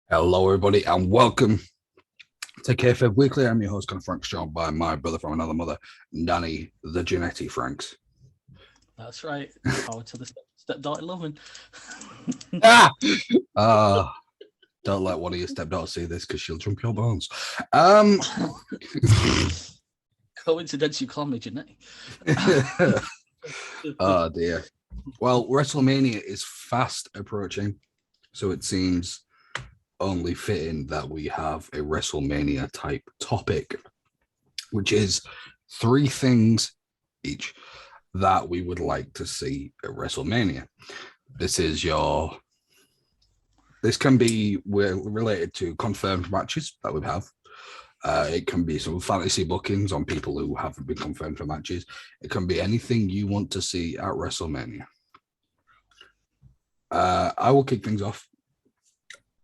Hello, everybody, and welcome to Kayfabe Weekly. I'm your host, Conor Franks, joined by my brother from another mother, Danny the Genetti Franks. That's right. Power to the stepdaughter loving. Don't let one of your stepdaughters see this because she'll jump your bones. Coincidence, you call me Genetti. Oh, dear. Well, WrestleMania is fast approaching, so it seems only fitting that we have a WrestleMania type topic, which is 3 things each that we would like to see at WrestleMania. This can be related to confirmed matches that we have. It can be some fantasy bookings on people who haven't been confirmed for matches. It can be anything you want to see at WrestleMania. I will kick things off.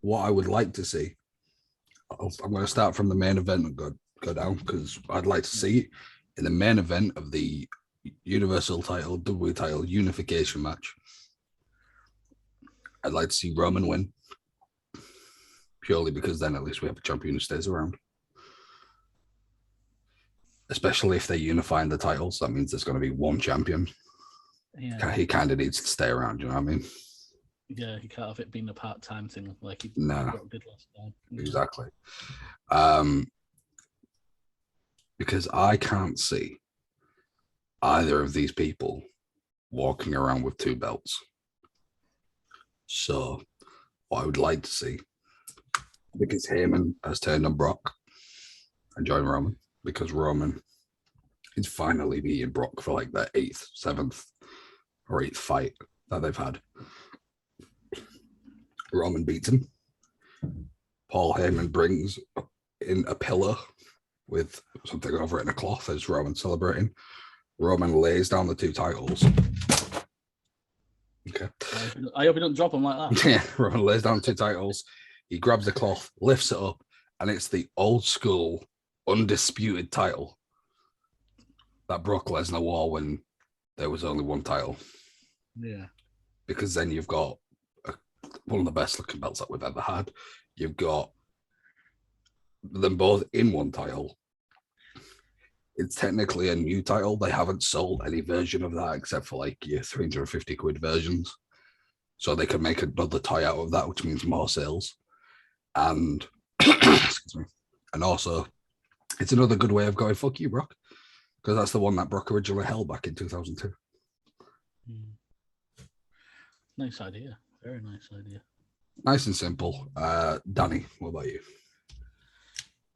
What I would like to see, I'm going to start from the main event and go down, because I'd like to see in the main event of the Universal title, WWE title unification match, I'd like to see Roman win, purely because then at least we have a champion who stays around. Especially if they're unifying the titles, that means there's going to be one champion. Yeah. He kind of needs to stay around, you know what I mean? Yeah, you can't have it being a part-time thing like he did last time. Exactly. Because I can't see either of these people walking around with 2 belts. So what I would like to see, because Heyman has turned on Brock and joined Roman, because Roman is finally beating Brock for like their 8th, 7th, or 8th fight that they've had. Roman beats him. Paul Heyman brings in a pillow with something over it in a cloth as Roman celebrating. Roman lays down the 2 titles. Okay. I hope he don't drop them like that. Yeah, Roman lays down 2 titles. He grabs the cloth, lifts it up, and it's the old school, undisputed title that Brock Lesnar wore when there was only 1 title. Yeah. Because then you've got one of the best looking belts that we've ever had. You've got them both in 1 title. It's technically a new title. They haven't sold any version of that except for like your 350 quid versions. So they can make another tie out of that, which means more sales. And excuse me. And also, it's another good way of going, fuck you, Brock. Because that's the one that Brock originally held back in 2002. Nice idea. Very nice idea. Nice and simple. Danny, what about you?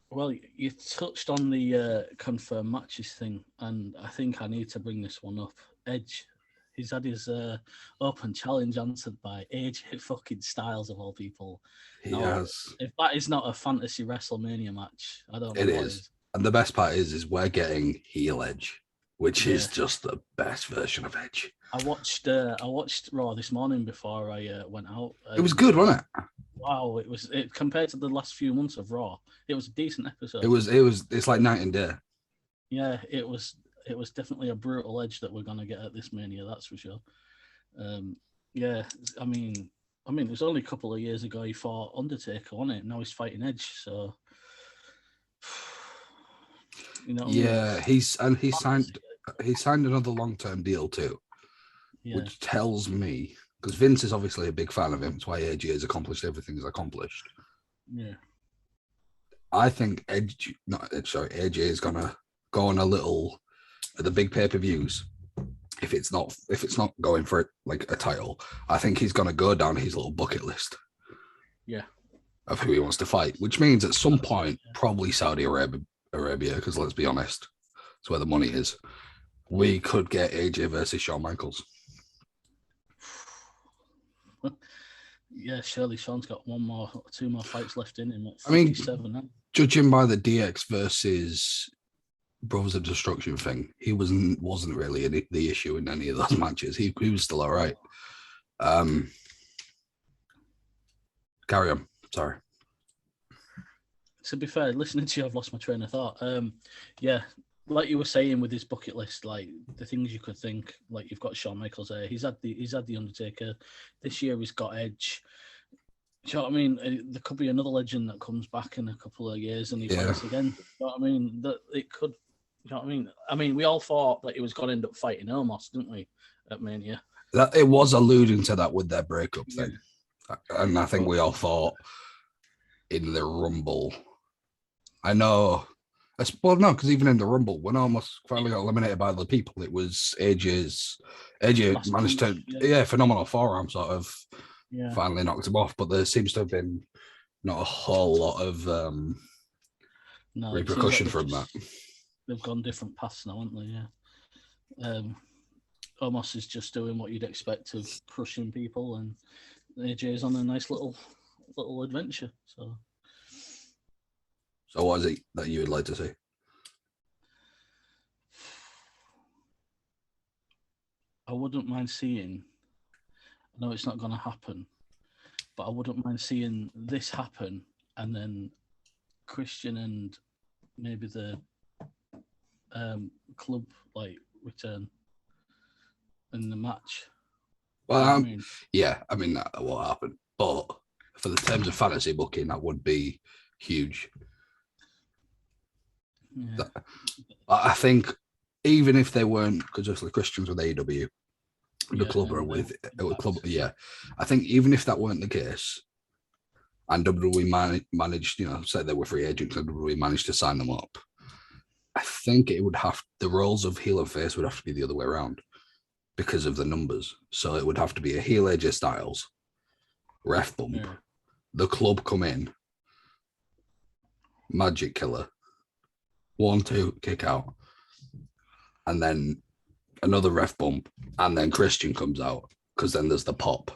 Well, you touched on the confirmed matches thing, and I think I need to bring this one up. Edge, he's had his open challenge answered by AJ fucking Styles of all people. He has. If that is not a fantasy WrestleMania match, I don't know. It is. And the best part is we're getting heel Edge, which is just the best version of Edge. I watched Raw this morning before I went out. It was good, wasn't it? Wow, it compared to the last few months of Raw, it was a decent episode. It's like night and day. Yeah, it was definitely a brutal Edge that we're gonna get at this Mania, that's for sure. Yeah, I mean, it was only a couple of years ago he fought Undertaker, wasn't it? Now he's fighting Edge, so you know. Yeah, he signed another long-term deal too. Yeah. Which tells me, because Vince is obviously a big fan of him, that's why AJ has accomplished everything he's accomplished. Yeah. I think AJ is gonna go on a little at the big pay-per-views. If it's not going for like a title, I think he's gonna go down his little bucket list. Yeah. Of who he wants to fight, which means at some point, probably Saudi Arabia, because let's be honest, it's where the money is. We could get AJ versus Shawn Michaels. Yeah, surely Sean's got two more fights left in him at I mean, 57 now. Judging by the DX versus Brothers of Destruction thing, he wasn't really the issue in any of those matches. He was still all right. Carry on. Sorry. To be fair, listening to you, I've lost my train of thought. Yeah, like you were saying with his bucket list, like the things you could think, like you've got Shawn Michaels there. He's had the Undertaker. This year he's got Edge. Do you know what I mean? There could be another legend that comes back in a couple of years and he fights again. Do you know what I mean? That it could. You know what I mean? I mean, we all thought that he was going to end up fighting Omos, didn't we, at Mania? That it was alluding to that with their breakup thing, and I think we all thought in the Rumble. I know. Well, no, because even in the Rumble, when Omos finally got eliminated by the people, it was AJ managed to, phenomenal forearm sort of finally knocked him off. But there seems to have been not a whole lot of repercussion from that. They've gone different paths now, haven't they? Yeah. Omos is just doing what you'd expect of crushing people, and AJ's on a nice little adventure. So what is it that you would like to see? I wouldn't mind seeing, I know it's not going to happen, but I wouldn't mind seeing this happen and then Christian and maybe the club return in the match. Well, I mean that will happen, but for the terms of fantasy booking, that would be huge. Yeah. I think even if they weren't, because obviously Christians with AEW, the club are with club. Yeah, I think even if that weren't the case, and WWE managed, say they were free agents, and WWE managed to sign them up, I think it would have the roles of heel and face would have to be the other way around because of the numbers. So it would have to be a heel AJ Styles, ref bump, the club come in, Magic Killer, 1-2 kick out, and then another ref bump, and then Christian comes out because then there's the pop.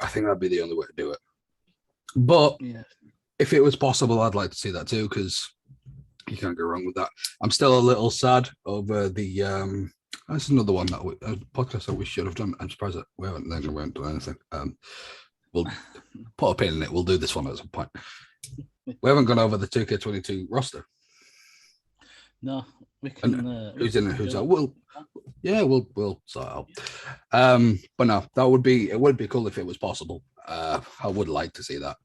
I think that'd be the only way to do it. But if it was possible, I'd like to see that too, because you can't go wrong with that. I'm still a little sad over the that's another one that a podcast that we should have done. I'm surprised that we haven't done anything. We'll put a pin in it. We'll do this one at some point. We haven't gone over the 2K22 roster. No, we can. Who's in and who's out? We'll sort it out. But no, it would be cool if it was possible. I would like to see that.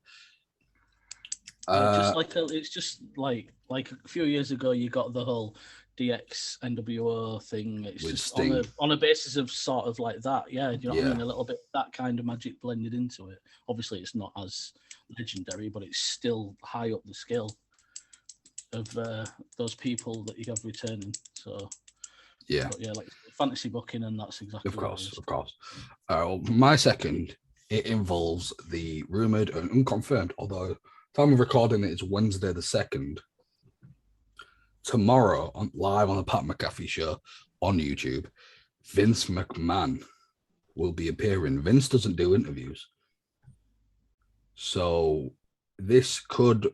It's just like a few years ago, you got the whole DX NWO thing. It's just on a basis of sort of like that. Yeah, do you know what I mean? A little bit that kind of magic blended into it. Obviously, it's not as legendary, but it's still high up the scale of those people that you have returning. So like fantasy booking, and that's exactly of course. My second, it involves the rumored and unconfirmed, although time of recording it is Wednesday the 2nd. Tomorrow, live on the Pat Mcafee show on YouTube, Vince McMahon will be appearing. Vince doesn't do interviews, so this could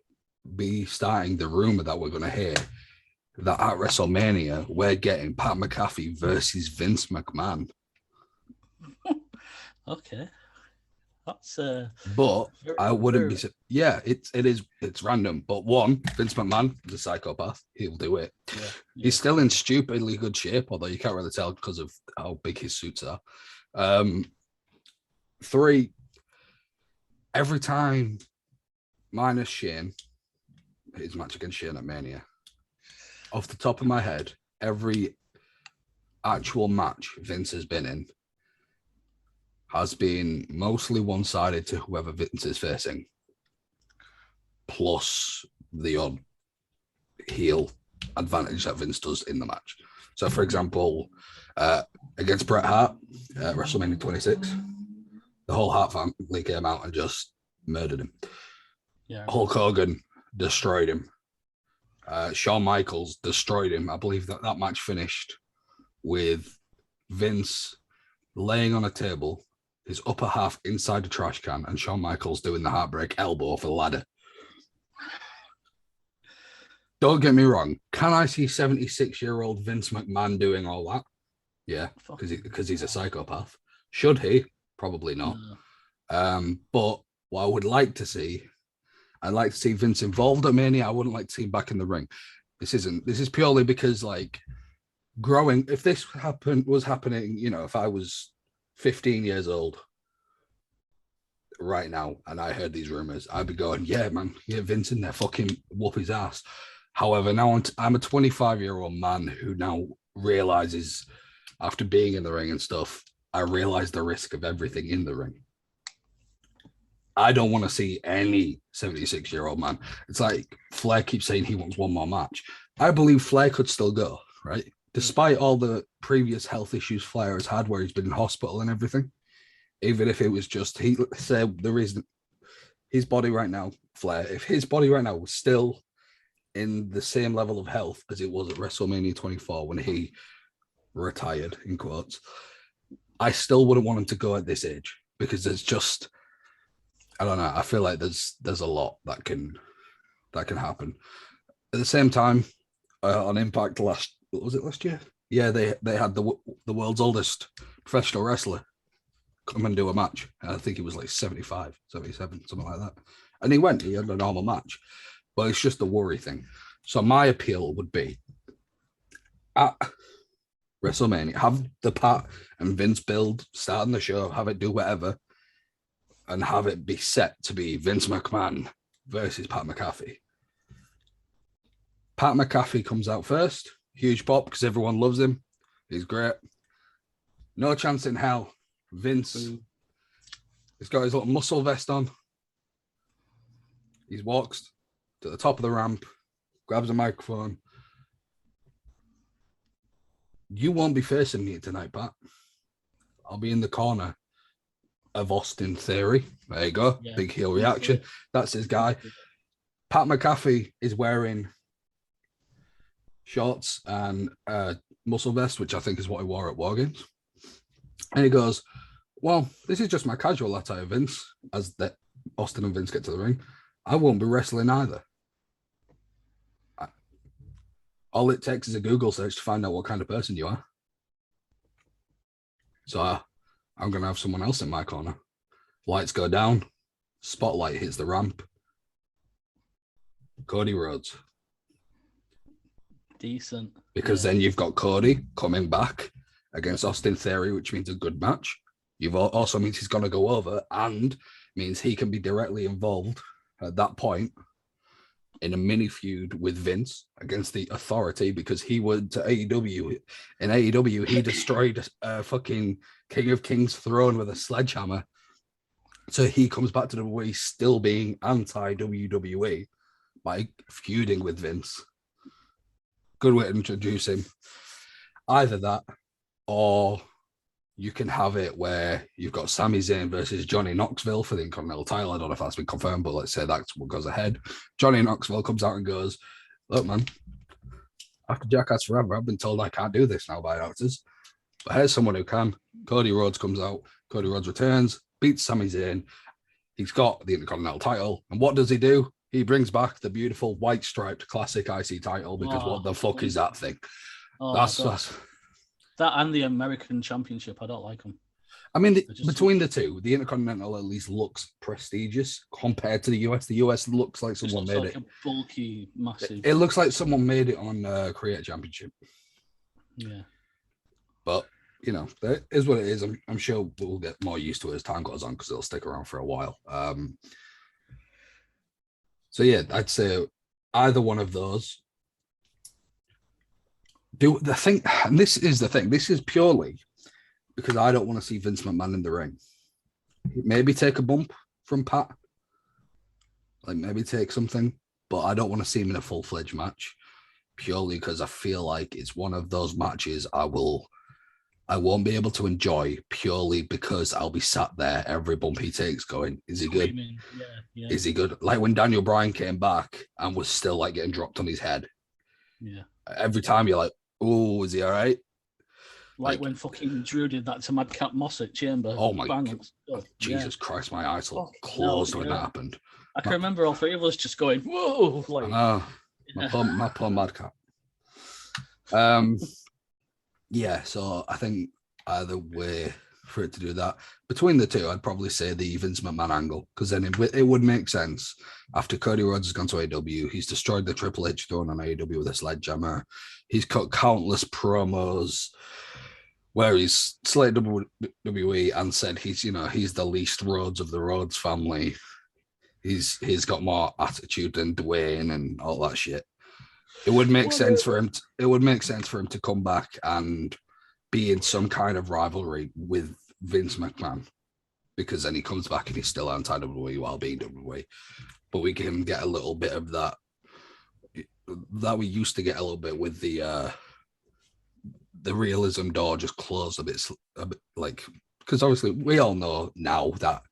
be starting the rumor that we're going to hear that at WrestleMania we're getting Pat McAfee versus Vince McMahon. Okay, that's but I wouldn't be. Yeah, it's random. But one, Vince McMahon is a psychopath. He'll do it. He's still in stupidly good shape, although you can't really tell because of how big his suits are. 3, every time, minus Shane, his match against Shane at Mania. Off the top of my head, every actual match Vince has been in has been mostly one-sided to whoever Vince is facing, plus the odd heel advantage that Vince does in the match. So, for example, against Bret Hart at WrestleMania 26, the whole Hart family came out and just murdered him. Yeah. Hulk Hogan destroyed him. Shawn Michaels destroyed him. I believe that match finished with Vince laying on a table, his upper half inside the trash can, and Shawn Michaels doing the heartbreak elbow for the ladder. Don't get me wrong. Can I see 76-year-old Vince McMahon doing all that? Yeah, because he's a psychopath. Should he? Probably not. No. But what I would like to see, I'd like to see Vince involved at Mania. I wouldn't like to see him back in the ring. This is purely because, like, growing, if this was happening, you know, if I was 15 years old right now and I heard these rumors, I'd be going, yeah, man, yeah, Vince in there, fucking whoop his ass. However, now I'm a 25-year-old man who now realizes, after being in the ring and stuff, I realize the risk of everything in the ring. I don't want to see any 76-year-old man. It's like Flair keeps saying he wants one more match. I believe Flair could still go, right? Despite all the previous health issues Flair has had, where he's been in hospital and everything, even if it was just, he said the reason his body right now, Flair, if his body right now was still in the same level of health as it was at WrestleMania 24 when he retired, in quotes, I still wouldn't want him to go at this age, because there's just, I don't know, I feel like there's a lot that can happen. At the same time, on Impact last year? Yeah, they had the world's oldest professional wrestler come and do a match. I think he was like 75, 77, something like that. And he had a normal match. But it's just a worry thing. So my appeal would be, at WrestleMania, have the Pat and Vince build, starting the show, have it do whatever, and have it be set to be Vince McMahon versus Pat Mcafee. Pat Mcafee comes out first. Huge pop because everyone loves him. He's great. No chance in hell. Vince, he's got his little muscle vest on. He's walks to the top of the ramp, grabs a microphone. You won't be facing me tonight, Pat. I'll be in the corner of Austin Theory. There you go. Yeah. Big heel reaction. That's his guy. Pat Mcafee is wearing shorts and muscle vest, which I think is what he wore at War Games. And he goes, well, this is just my casual attire, Vince, as the Austin and Vince get to the ring. I won't be wrestling either. All it takes is a Google search to find out what kind of person you are. So I'm going to have someone else in my corner. Lights go down. Spotlight hits the ramp. Cody Rhodes. Decent. Because then you've got Cody coming back against Austin Theory, which means a good match. You've also means he's going to go over, and means he can be directly involved at that point in a mini feud with Vince against the Authority, because he went to AEW. In AEW, he destroyed a fucking King of Kings throne with a sledgehammer. So he comes back to WWE still being anti-WWE by feuding with Vince. Good way to introduce him. Either that, or you can have it where you've got Sami Zayn versus Johnny Knoxville for the Intercontinental title. I don't know if that's been confirmed, but let's say that's what goes ahead. Johnny Knoxville comes out and goes, look, man, after Jackass Forever, I've been told I can't do this now by doctors. But here's someone who can. Cody Rhodes comes out. Cody Rhodes returns, beats Sami Zayn. He's got the Intercontinental title. And what does he do? He brings back the beautiful white striped classic IC title, because what the fuck is that thing? That's that and the American Championship. I don't like them. I mean, between the two, the Intercontinental at least looks prestigious compared to the US. The US looks like someone made it. A bulky, massive. It looks like someone made it on Create Championship. Yeah. But, you know, that is what it is. I'm sure we'll get more used to it as time goes on, because it'll stick around for a while. So, yeah, I'd say either one of those. Do the thing, and this is the thing. This is purely because I don't want to see Vince McMahon in the ring. Maybe take a bump from Pat, like maybe take something, but I don't want to see him in a full-fledged match, purely because I feel like it's one of those matches I won't be able to enjoy, purely because I'll be sat there every bump he takes going, is he good? Yeah. Is he good? Like when Daniel Bryan came back and was still like getting dropped on his head. Yeah. Every time you're like, oh, is he all right? Like when fucking Drew did that to Madcap Moss at Chamber. Oh my God. Jesus Christ, my eyes were closed when that happened. I can remember all three of us just going, whoa. Like, I know. My poor Madcap. Yeah, so I think either way for it to do that, between the two, I'd probably say the Vince McMahon angle, because then it would make sense. After Cody Rhodes has gone to AEW, he's destroyed the Triple H throne on AEW with a sledgehammer. He's cut countless promos where he's slated WWE and said he's the least Rhodes of the Rhodes family. He's got more attitude than Dwayne and all that shit. It would make sense for him. It would make sense for him to come back and be in some kind of rivalry with Vince McMahon, because then he comes back and he's still anti-WWE while being WWE. But we can get a little bit of that we used to get a little bit with the realism door just closed a bit like, because obviously we all know now that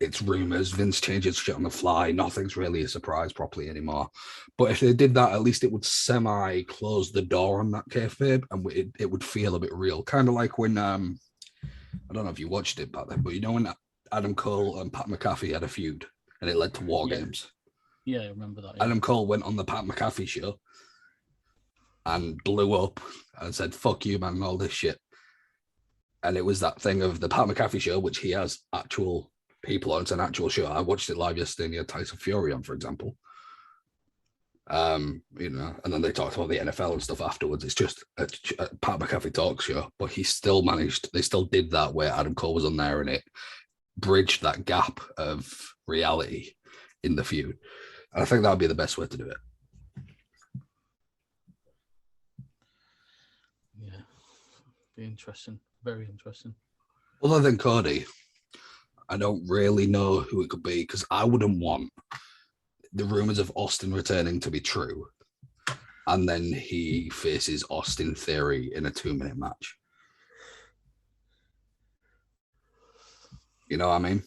it's rumors. Vince changes shit on the fly. Nothing's really a surprise properly anymore. But if they did that, at least it would semi-close the door on that kayfabe, and it would feel a bit real. Kind of like when, I don't know if you watched it back then, but when Adam Cole and Pat McAfee had a feud, and it led to War Games. Yeah, I remember that. Yeah. Adam Cole went on the Pat McAfee show and blew up and said, fuck you, man, and all this shit. And it was that thing of the Pat McAfee show, which he has actual people on. It's an actual show. I watched it live yesterday, and he had Tyson Fury on, for example. And then they talked about the NFL and stuff afterwards. It's just a Pat McAfee talk show, but they still did that where Adam Cole was on there, and it bridged that gap of reality in the feud. And I think that would be the best way to do it. Yeah, be interesting. Very interesting. Other than Cody, I don't really know who it could be, because I wouldn't want the rumors of Austin returning to be true, and then he faces Austin Theory in a 2-minute match. You know what I mean?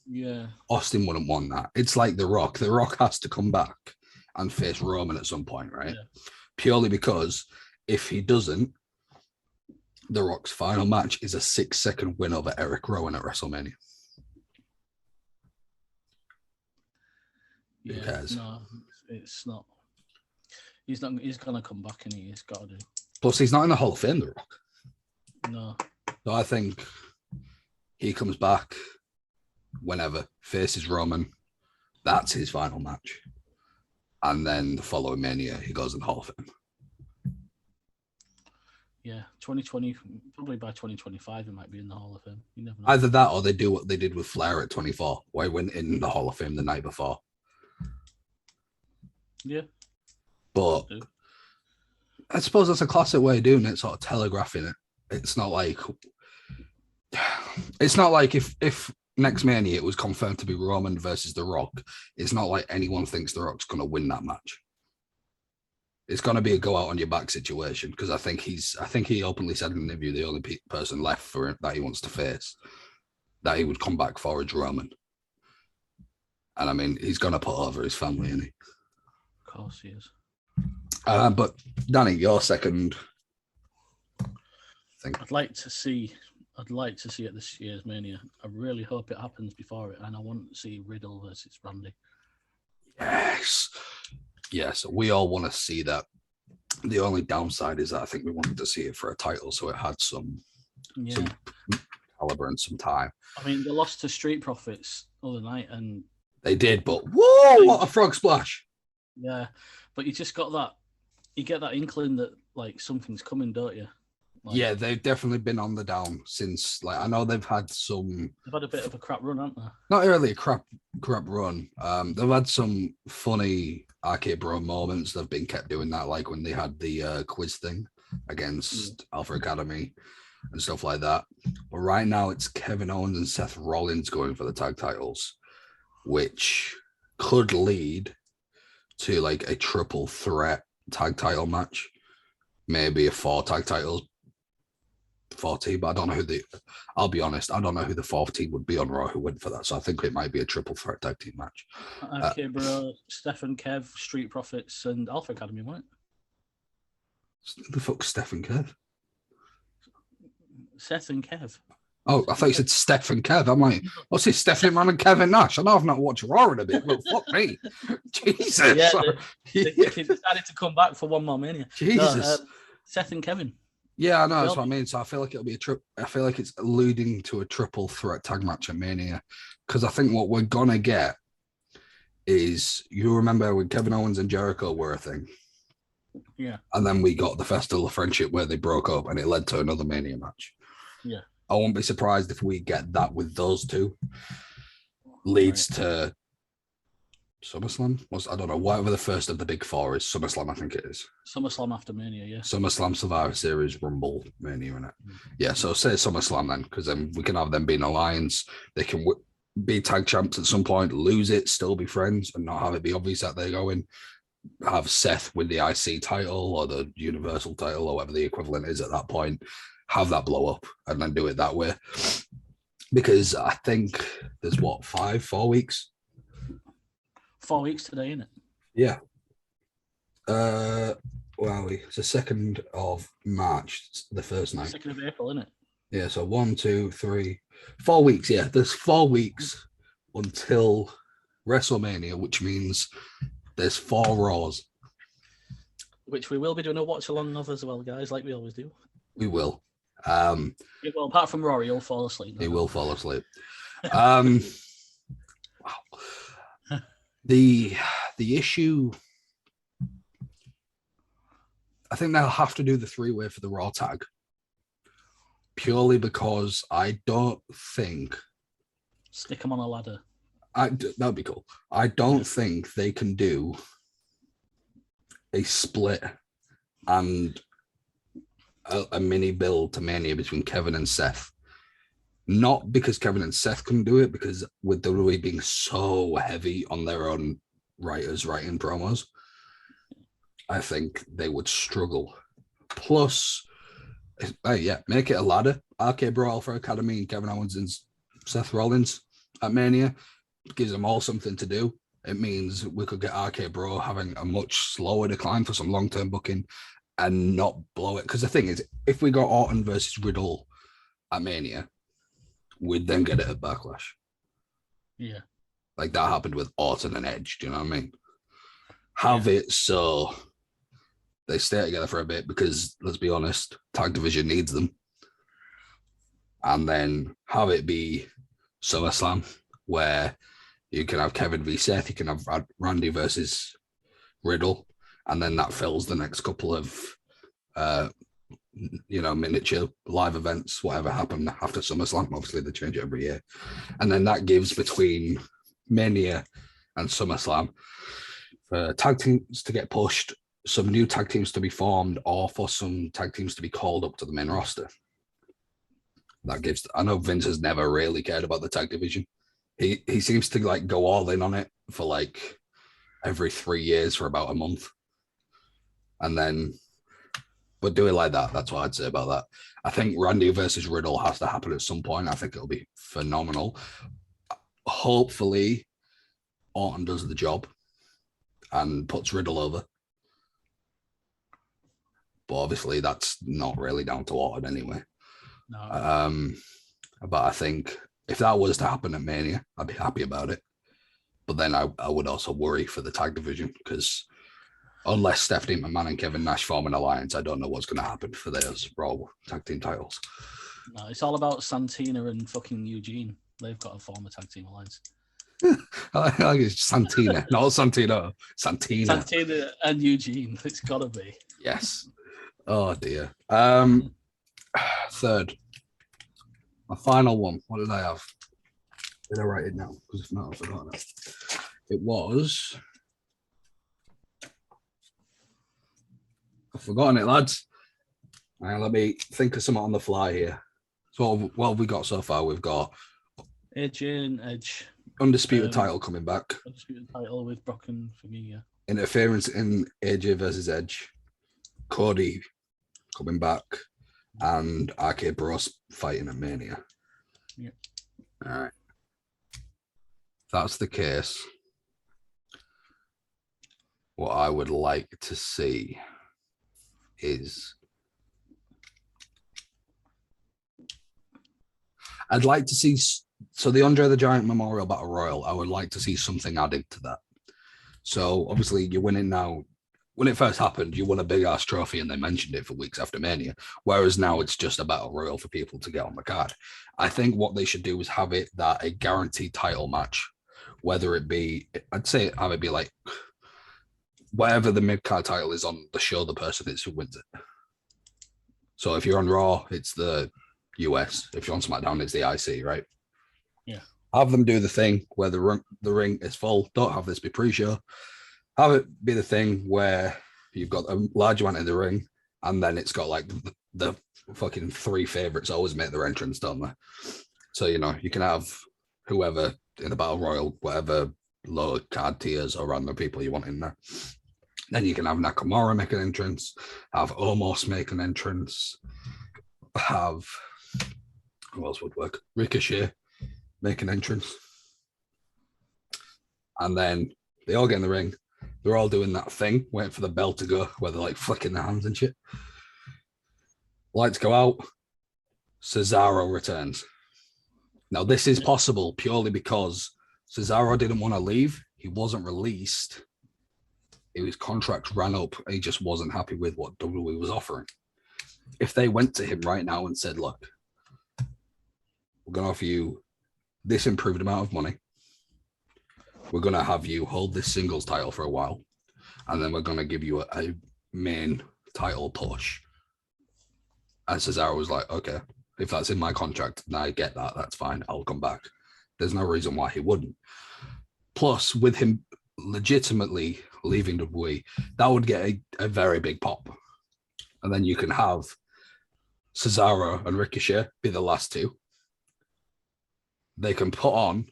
Yeah. Austin wouldn't want that. It's like The Rock. The Rock has to come back and face Roman at some point, right? Yeah. Purely because if he doesn't, The Rock's final match is a 6-second win over Eric Rowan at WrestleMania. Yeah, who cares? No, it's not. He's gonna come back, and he's got to do. Plus, he's not in the Hall of Fame, The Rock. No. So I think he comes back whenever, faces Roman. That's his final match. And then the following Mania, he goes in the Hall of Fame. Yeah, 2020, probably by 2025, he might be in the Hall of Fame. You never know. Either that, or they do what they did with Flair at 24, where he went in the Hall of Fame the night before. Yeah. But I suppose that's a classic way of doing it, sort of telegraphing it. It's not like if next Mania it was confirmed to be Roman versus The Rock, it's not like anyone thinks The Rock's going to win that match. It's going to be a go out on your back situation, because I think he openly said in an interview the only person left for it that he wants to face, that he would come back for, is Roman. And I mean, he's going to put over his family, isn't he? Of course he is. But Danny, your second thing. I'd like to see it this year's Mania. I really hope it happens before it, and I want to see Riddle versus Randy. Yes, we all want to see that. The only downside is that I think we wanted to see it for a title, so it had some caliber and some time. I mean, they lost to Street Profits the other night, and they did, but whoa, what a frog splash! Yeah, but you just got that. You get that inkling that like something's coming, don't you? Like, yeah, they've definitely been on the down since. Like, I know they've had a bit of a crap run, haven't they? Not really a crap run. They've had some funny Arcade Bro moments. They've been kept doing that, like when they had the quiz thing against Alpha Academy and stuff like that. But right now, it's Kevin Owens and Seth Rollins going for the tag titles, which could lead to like a triple threat tag title match, maybe a 4 tag titles, 4 but I don't know I'll be honest, I don't know who the 4th team would be on Raw who went for that, so I think it might be a triple threat tag team match. Okay, bro, Steph and Kev, Street Profits, and Alpha Academy, right? Who the fuck's Steph and Kev? Seth and Kev. Oh, I thought you said Steph and Kev. I'm like, what's this, Stephanie Man and Kevin Nash? I know I've not watched Raw in a bit, but fuck me. Jesus. Yeah, they decided to come back for one more Mania. Jesus. No, Seth and Kevin. Yeah, I know, that's what I mean. So I feel like it'll be a trip. I feel like it's alluding to a triple threat tag match at Mania. Because I think what we're going to get is, you remember when Kevin Owens and Jericho were a thing? Yeah. And then we got the Festival of Friendship where they broke up and it led to another Mania match. Yeah. I won't be surprised if we get that with those two. Leads to SummerSlam. I don't know, whatever the first of the big four is. SummerSlam, I think it is. SummerSlam after Mania, yeah. SummerSlam, Survivor Series, Rumble, Mania, innit? Yeah, so say SummerSlam then, because then we can have them be in alliance. They can be tag champs at some point, lose it, still be friends, and not have it be obvious that they're going. Have Seth win the IC title or the Universal title or whatever the equivalent is at that point. Have that blow up and then do it that way. Because I think there's 4 weeks? 4 weeks today, isn't it? Yeah. Well, it's the 2nd of March, the first night. 2nd of April, isn't it? Yeah, so 1, 2, 3, 4 weeks. Yeah, there's 4 weeks until WrestleMania, which means there's 4 Raws. Which we will be doing a watch along of as well, guys, like we always do. We will. Well, apart from Rory, he'll fall asleep. He will fall asleep. Wow. The issue, I think they'll have to do the 3-way for the Raw tag, purely because I don't think stick them on a ladder. That'd be cool. I don't think they can do a split and a mini build to Mania between Kevin and Seth. Not because Kevin and Seth couldn't do it, because with WWE being so heavy on their own writers writing promos, I think they would struggle. Plus, make it a ladder. RK Bro, Alpha Academy, and Kevin Owens and Seth Rollins at Mania. It gives them all something to do. It means we could get RK Bro having a much slower decline for some long-term booking and not blow it. Because the thing is, if we got Orton versus Riddle at Mania, we'd then get it at Backlash. Yeah. Like that happened with Orton and Edge, do you know what I mean? Have it so they stay together for a bit because, let's be honest, tag division needs them. And then have it be SummerSlam, where you can have Kevin v. Seth, you can have Randy versus Riddle, and then that fills the next couple of miniature live events, whatever happened after SummerSlam. Obviously, they change it every year. And then that gives between Mania and SummerSlam for tag teams to get pushed, some new tag teams to be formed, or for some tag teams to be called up to the main roster. That gives, I know Vince has never really cared about the tag division. He seems to like go all in on it for like every 3 years for about a month. And then, but do it like that. That's what I'd say about that. I think Randy versus Riddle has to happen at some point. I think it'll be phenomenal. Hopefully, Orton does the job and puts Riddle over. But obviously, that's not really down to Orton anyway. No. But I think if that was to happen at Mania, I'd be happy about it. But then I would also worry for the tag division, because unless Stephanie McMahon and Kevin Nash form an alliance, I don't know what's going to happen for those Raw tag team titles. No, it's all about Santina and fucking Eugene. They've got to form a tag team alliance. I think it's Santina, not Santino. Santina. Santina and Eugene. It's got to be. Yes. Oh, dear. Third. My final one. What did I have? Did I write it down? Because if not, I've forgotten it. It was... I've forgotten it, lads. Let me think of something on the fly here. So what have we got so far? We've got AJ and Edge. Undisputed title coming back. Undisputed title with Brock and Fabinho. Interference in AJ versus Edge. Cody coming back. And RK Bros fighting at Mania. Yeah. All right. If that's the case, what I would like to see is I'd like to see, so the Andre the Giant Memorial Battle Royal, I would like to see something added to that. So obviously you're winning now. When it first happened, you won a big ass trophy and they mentioned it for weeks after Mania. Whereas now it's just a battle royal for people to get on the card. I think what they should do is have it that a guaranteed title match, whether it be, I'd say have it be like whatever the mid-card title is on the show, the person is who wins it. So if you're on Raw, it's the US. If you're on SmackDown, it's the IC, right? Yeah. Have them do the thing where the ring is full. Don't have this be pre-show. Have it be the thing where you've got a large amount in the ring, and then it's got like the fucking three favorites always make their entrance, don't they? So, you know, you can have whoever in the Battle Royal, whatever lower card tiers or random people you want in there. Then you can have Nakamura make an entrance, have Omos make an entrance, have, who else would work? Ricochet make an entrance. And then they all get in the ring. They're all doing that thing, waiting for the bell to go, where they're like flicking their hands and shit. Lights go out. Cesaro returns. Now, this is possible purely because Cesaro didn't want to leave. He wasn't released. His contract ran up. And he just wasn't happy with what WWE was offering. If they went to him right now and said, look, we're going to offer you this improved amount of money. We're going to have you hold this singles title for a while, and then we're going to give you a main title push. And Cesaro was like, okay, if that's in my contract, and I get that, that's fine. I'll come back. There's no reason why he wouldn't. Plus, with him legitimately leaving WWE, that would get a very big pop. And then you can have Cesaro and Ricochet be the last two. They can put on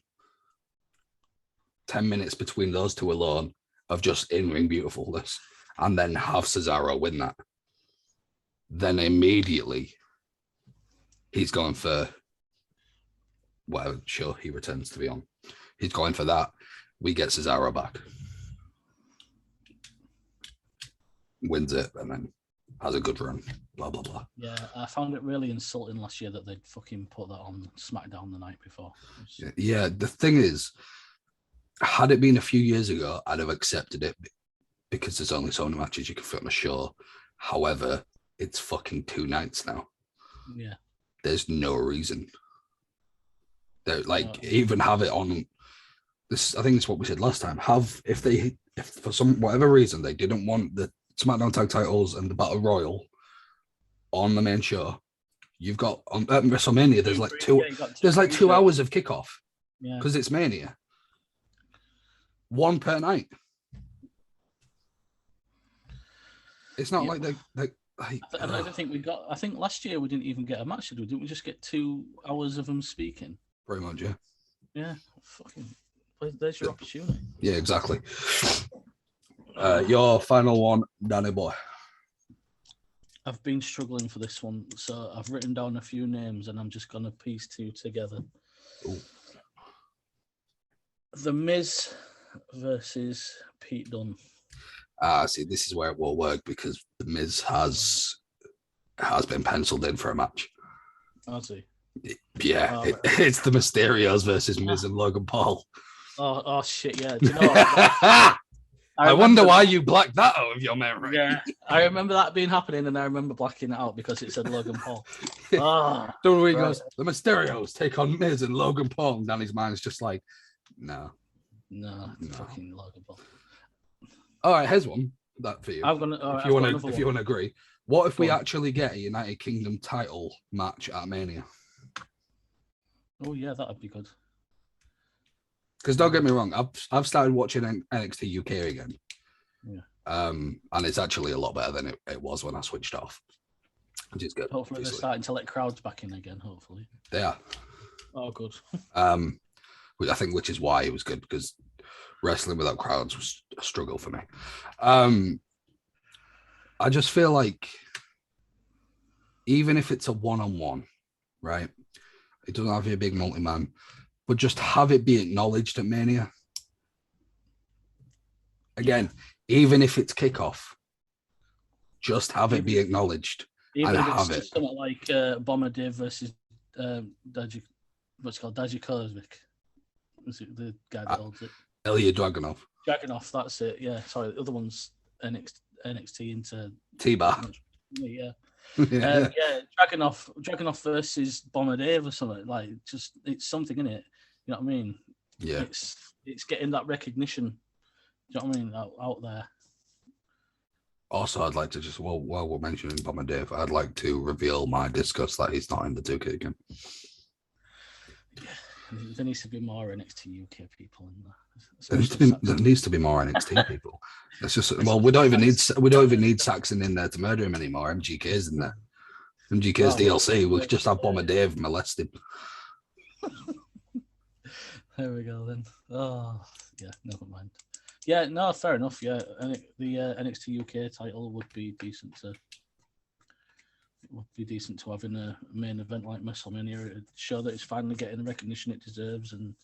10 minutes between those two alone of just in-ring beautifulness, and then have Cesaro win that. Then immediately he's going for whatever show he returns to be on. He's going for that. We get Cesaro back. Wins it and then has a good run. Blah, blah, blah. Yeah, I found it really insulting last year that they'd fucking put that on SmackDown the night before. Yeah, the thing is, had it been a few years ago, I'd have accepted it because there's only so many matches you can fit on a show. However, it's fucking 2 nights now. Yeah. There's no reason. Even have it on this. I think it's what we said last time. If for some whatever reason they didn't want the SmackDown tag titles and the Battle Royal on the main show, you've got at WrestleMania. There's like two. There's like 2 hours of kickoff. Yeah. Because it's Mania. 1 per night. It's not like they. I don't think we got. I think last year we didn't even get a match. Didn't we just get 2 hours of them speaking? Pretty much, yeah. Yeah, fucking. There's your opportunity. Yeah, exactly. Your final one, Danny boy. I've been struggling for this one, so I've written down a few names, and I'm just gonna piece 2 together. Ooh. The Miz versus Pete Dunne. See, this is where it will work because the Miz has been penciled in for a match. Has he? Yeah, it's the Mysterios versus Miz and Logan Paul. Oh shit! Yeah, do you know what? I wonder why you blacked that out of your memory. Yeah, I remember that being happening, and I remember blacking it out because it said Logan Paul. Don't worry, goes, the Mysterios take on Miz and Logan Paul, and Danny's mind's just like, no. Fucking Logan Paul. All right, here's one that for you. If you want to agree, what if we actually get a United Kingdom title match at Mania? Oh yeah, that'd be good. Because don't get me wrong, I've started watching NXT UK again. Yeah. And it's actually a lot better than it was when I switched off, which is good. Hopefully obviously. They're starting to let crowds back in again. Hopefully. They are. Oh, good. Which is why it was good because wrestling without crowds was a struggle for me. I just feel like even if it's a one-on-one, right? It doesn't have to be a big multi-man, but just have it be acknowledged at Mania. Again, even if it's kickoff, just have it be acknowledged. Even and if have it's it. something like Bomber Dave versus Dodgy. what's it called, Dijakovic. Is it the guy that holds it? Ilya Dragunov. Dragunov, that's it. Yeah, sorry. The other one's NXT into T-Bar. Yeah. Yeah. Dragunov versus Bombardier or something. Like, just it's something in it. You know what I mean? Yeah. It's getting that recognition. You know what I mean? Out there. Also, I'd like to just, while we're mentioning Bombardier, I'd like to reveal my disgust that he's not in the 2K again. Yeah. There needs to be more NXT UK people in there. There needs to be more NXT people. It's just, well, we don't even need Saxon in there to murder him anymore. MGK's in there. MGK's DLC. We could just have Bombardier molested. There we go then. Oh yeah, never mind. Yeah, no, fair enough. Yeah, and the NXT UK title would be decent to have in a main event like WrestleMania. It'd show that it's finally getting the recognition it deserves, and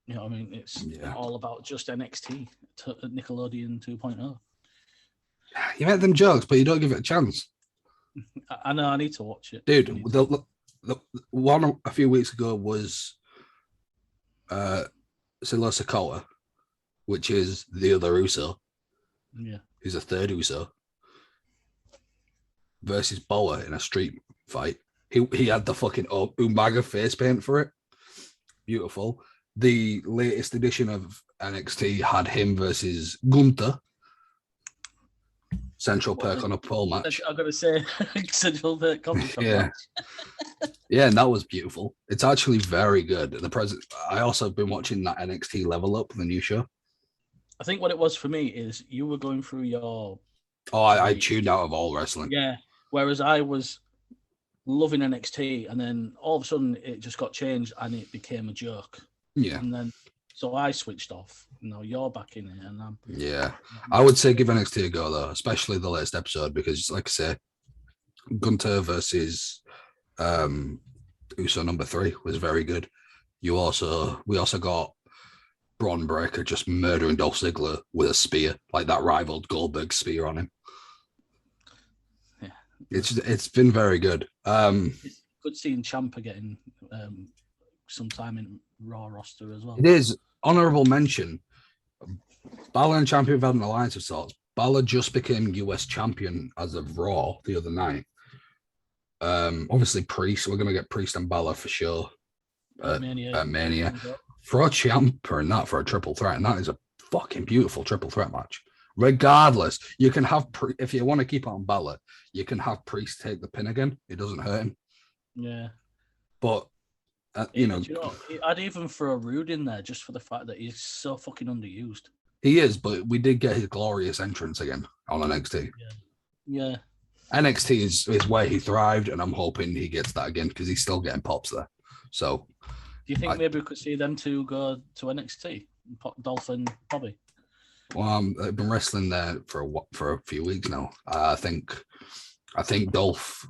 you know what I mean. It's all about just NXT Nickelodeon 2.0. You make them jokes, but you don't give it a chance. I know. I need to watch it, dude. The one a few weeks ago was Silo Sakota, which is the other Uso. Yeah, who's a third Uso, versus Boa in a street fight. He had the fucking Umaga face paint for it. Beautiful. The latest edition of NXT had him versus Gunther. Central Perk on a pole match. I've got to say, Central Perk match. Yeah, and that was beautiful. It's actually very good. I also been watching that NXT Level Up, the new show. I think what it was for me is you were going through your... I tuned out of all wrestling. Yeah, whereas I was loving NXT, and then all of a sudden it just got changed and it became a joke. Yeah. And then, so I switched off. Now you're back in it, and I'm... Yeah. I would say give NXT a go, though, especially the latest episode, because, like I say, Gunter versus Uso number 3 was very good. We also got Braun Breaker just murdering Dolph Ziggler with a spear, like that rivaled Goldberg spear on him. Yeah, it's been very good. It's good seeing Ciampa getting some time in Raw roster as well. It is. Honorable mention: Balor and Ciampa have had an alliance of sorts. Balor just became US champion as of Raw the other night. Obviously Priest. We're gonna get Priest and Balor for sure. Mania. For a Ciampa and that for a triple threat, and that is a fucking beautiful triple threat match. Regardless, you can have if you want to keep it on Balor, you can have Priest take the pin again. It doesn't hurt him. Yeah, but I'd even throw Rude in there just for the fact that he's so fucking underused. He is, but we did get his glorious entrance again on NXT. Yeah. NXT is where he thrived, and I'm hoping he gets that again because he's still getting pops there. So, do you think maybe we could see them two go to NXT, Dolph and Bobby? Well, I've been wrestling there for a few weeks now. I think Dolph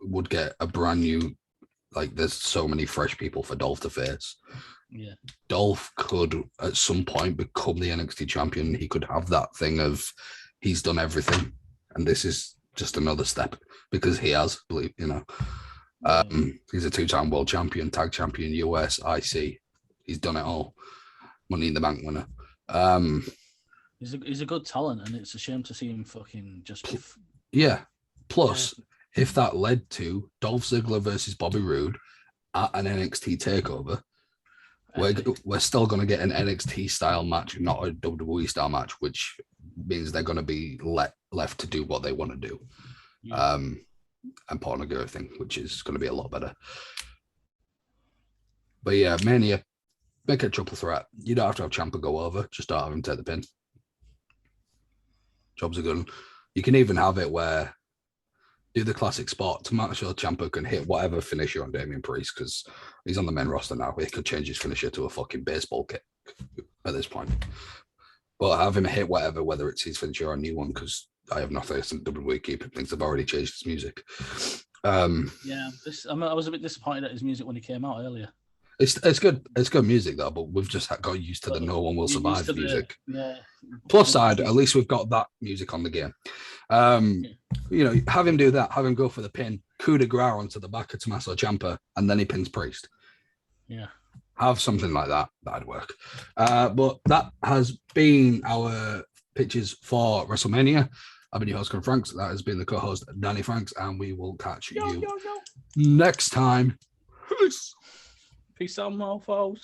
would get a brand new. Like, there's so many fresh people for Dolph to face. Yeah. Dolph could, at some point, become the NXT champion. He could have that thing of he's done everything, and this is just another step because he has, believe He's a 2-time world champion, tag champion, US, IC. He's done it all. Money in the Bank winner. He's a good talent, and it's a shame to see him fucking just. Yeah. Plus. Yeah. If that led to Dolph Ziggler versus Bobby Roode at an NXT takeover, we're still going to get an NXT style match, not a WWE style match, which means they're going to be left to do what they want to do. Yeah. And put on a good thing, which is going to be a lot better. But yeah, Mania, make it a triple threat. You don't have to have Ciampa go over, just don't have him take the pin. Jobs are good. You can even have it where do the classic spot to make sure Ciampa can hit whatever finisher on Damian Priest because he's on the main roster now. He could change his finisher to a fucking baseball kick at this point. But have him hit whatever, whether it's his finisher or a new one, because I have nothing against WWE keeping things. They've already changed his music. I was a bit disappointed at his music when he came out earlier. It's good. It's good music though, but we've just got used to the "No One Will Survive" music. Yeah. Plus side, at least we've got that music on the game. You know, have him do that. Have him go for the pin, coup de grace onto the back of Tommaso Ciampa, and then he pins Priest. Yeah. Have something like that. That'd work. But that has been our pitches for WrestleMania. I've been your host, Con Franks. That has been the co-host, Danny Franks, and we will catch you next time. Peace. Peace out, mofos.